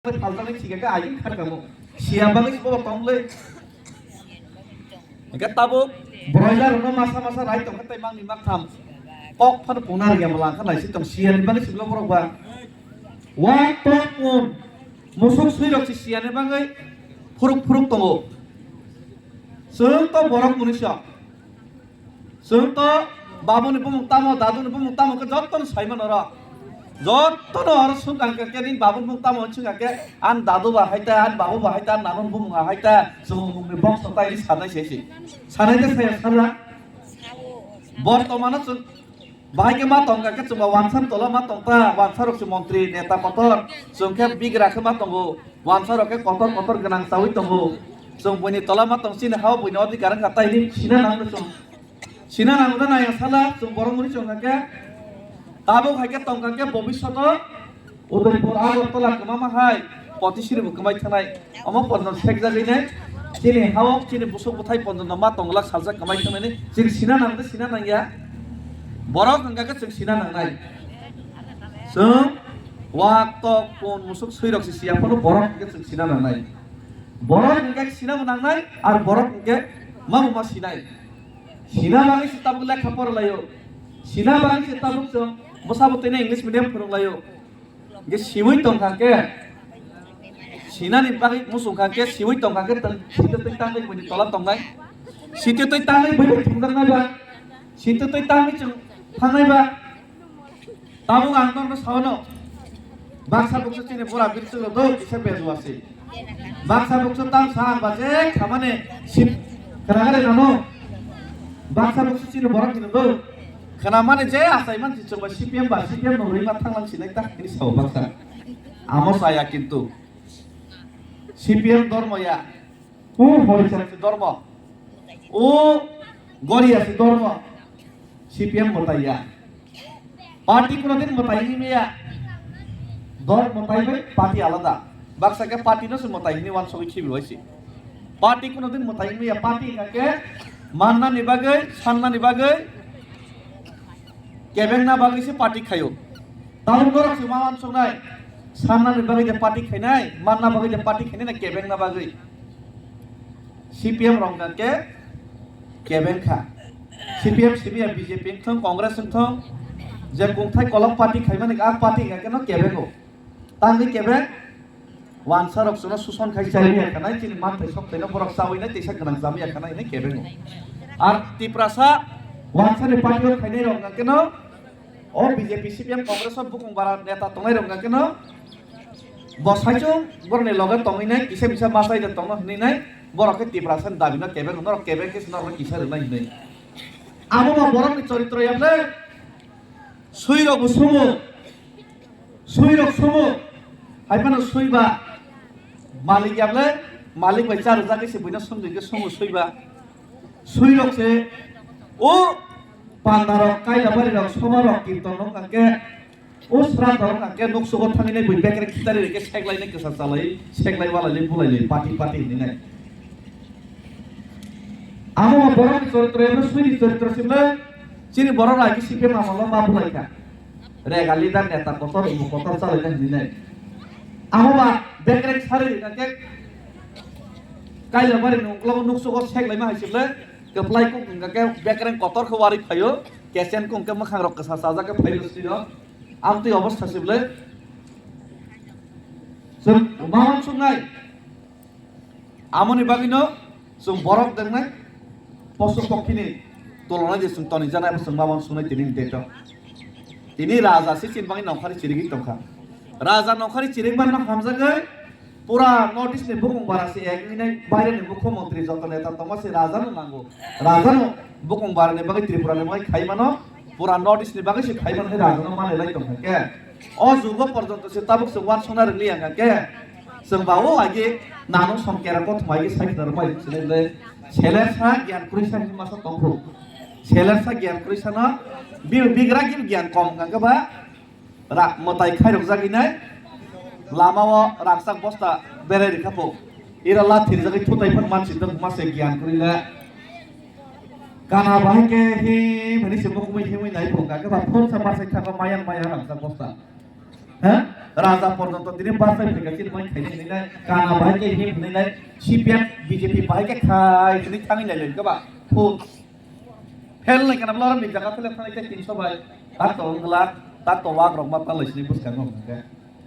faltang sih kayak aing kan kamu siapa lagi bawa tonggle kayak tabu broiler no masa-masa rai tong kata mang ni mak tham pok pan punar yang melangkan lah sih tong sian bang sebelum berubah waktu pun musuh suirok si sian bang puruk-puruk tongo sento borok manusia sento babu ni pun mutamo dadu ni pun mutamo ke joton saiman orang যতন আর সুকান কে দিন বাবুন মুক্তা মনছুং কে আন দাদু বাহাইতা আন বাবু বাহাইতা নানুন বুং বাহাইতা সুমুং মুংনি বংশ তাই সানাই শেষি সানাইতে সায়া সারা বর্তমানে সুং বাহাইকে মা তংকা কে সুমা ওয়ানসান তোলা মা তংতা ওয়ানসারক সু মন্ত্রী নেতা কতর সুংকে বিগ রাখে মা তংগো ওয়ানসারকে কতর কতর গনাং সাউই তংগো সুং বনি তোলা মা তংসিন হাও বনি অধিকার কাতাই নি সিনা নাংদো সুং সিনা নাংদো নায়া সালা সুং বরমুনি সুংকে তাবো খাইকে তংকাকে ভবিষ্যৎ উদয়পুর আগরতলা কমামা হাই পতিশিরি বুকমাই থানাই অম পন্দন শেখ জাগিনে চিনি হাওক চিনি বুসু বুথাই পন্দন মা তংলা সালজা কমাই থানাই চিং সিনা নাংদে সিনা নাংয়া বরক হংকাকে চিং সিনা নাংনাই जों वाक तक कोन मुसुक सैरक सिया फनो बरक के चिं सिना नांनाय बरक हंके सिना नांनाय आर बरक हंके मा सिनाय सिना बागै सिताबुक लेखा फरायलायो सिना बागै सिताबुक जों बसाबतैनो इंलिश मीडियम फोरोंलायो गे सिवै तंखाके सिनानि बागै मुसुखाके सिवै तंखाके सिते तै तांगै बनि तला तंगाय सिते तै तांगै बनि थुंगारनायबा सिते तै तांगै जों थांनायबा ताबु आंदन सावनो बाक्सा बक्स चिने बरा बिरसो दो इसे बेजुआसि बाक्सा बक्स तां सां बाजे खामाने सिप करागारे नानो बाक्सा बक्स चिने बरा किनो दो खानामाने जे आसाय मानसि चोबा सिपिएम नो रैमा थांलांसिनाय ता किनि साव बाक्सा आमस आया किन्तु सिपिएम धर्मया उ हरिसानसि धर्म उ गरियासि धर्म सिपिएम बताया पार्टी कोनोदिन मताइनि मेया दल मताइबै पार्टी आलादा बाक्साके पार्टी नसो मताइनि वान सबै खिबि हइसि पार्टी कोनोदिन मताइनि मेया पार्टी काके मानना निबागै सानना निबागै केबेंना बागैसो पार्टी खायो ताउनगर सुमावान संनाय सानना निबागै जे पार्टी खायनाय मानना बागै जे पार्टी खायनाय ना केबेंना बागै सीपीएम रंगाके केबेंखा सीपीएम बीजेपी थं कांग्रेस थं जे गंथाय कलम पार्टी खायमाने आ पार्टी गाकेनो केबेंगो तांगै केबें वानसारक सुनो सुसन खायसायनि याखानाय चिनि मानथाय सप्तायनो बरक सावैनाय तेसा गोनां जामि याखानाय ने केबेंगो आर तिप्रासा वानसारनि पार्टी खायनाय रं गाकेनो ओ बीजेपी सीपीएम कांग्रेस बुकुं बारा नेता तंगाय रं गाकेनो बसायचो बरने लगे तंगैनाय किसे बिसा मासाय दे तंगनो हनैनाय बरके तिप्रासा दाबिनो केबें नर केबें किस नर किसा रनाय हनै आबो बरकनि चरित्र याबले सुइरक सुमु हाइपानो सुइबा मालिक याबले मालिक बाय चार जाके से बइना समजैके सुमु सुइबा सुइरक से ओ पान्दारक काइलाबारिरक समारक कीर्तनक काके ओ श्राद्धरक काके नक्सुगत थांगिने बइ बेकरे खितारि रेके सेगलायने गोसा चालाय सेगलाय वालायले बुलायले पार्टी हिनै आमो बरकनि चरित्र याबले सुइनि चरित्र सिमले चिनि बर रागी सिपे मामला मा बुलायखा रेगा लिडार नेता कतर इमु कतर चालायना दिनाय आमबा बेकरेक सारि काके काइला बारि नंगलाव नुकसोग सेगलाय मा हाइसिबले गप्लाय को काके बेकरेक कतर खौ वारि फायो केसेन को के मखां रक सा साजाके फाइलो सिरो आमति अवस्था सिबले जों मावन सुनाय आमनि बागिनो जों बरक देंनाय पशु पक्षिनि तलना जे जों तनि जानाय जों मावन सुनाय दिनि देत दिनि राजा से चिनबाङै नखरि चिरिगि तंखा राजा नखरि चिरिगबान न हामजागै पुरा नॉर्थ ईस्ट नि बुकुं बारासे एकनिनाय बायरानि मुख्यमंत्री जत नेता तमासे राजा न नांगो राजा न बुकुं बारानि बागै त्रिपुरा नि बागै खाइमानो पुरा नॉर्थ ईस्ट नि बागै से खाइमान है राजा न माने लाइ तंखा के अ जुग पर्यन्त से ताबुक से वान सना रलि आंगा के जों बावो आगे नानो समकेरा कथ माइगे साइखदर माइ सिनायले सेलेसा ज्ञान कुरिसा नि मासा तंखो सेलेसा ज्ञान कुरिसा न बिग्रा गियान कम गांगबा रा मताय खायरक जागिनाय लामाव रागसाक बस्ता बेराय रिखापो इरा लाथिर जागै थुतायफोर मानसि दं मासे ज्ञान करिला काना बाहायके हे भनि से बकुमै हेमै नाय भंगा के बा फोन समासाय थाका मायां रागसाक बस्ता ह রাজা পর্যন্ত তিনি বাসায় ফেকেছেন মই খাইনি নাই কানা ভাইকে হিম নাই সিপিএম বিজেপি ভাইকে খাই তিনি থাঙি লাইলেন গোবা ফুল ফেল নাই কেন বলার বিজাকা ফেলে থানাইতে 300 ভাই তার তো লাখ তার তো ওয়াক রকমা তার লাইসনি বুঝকাং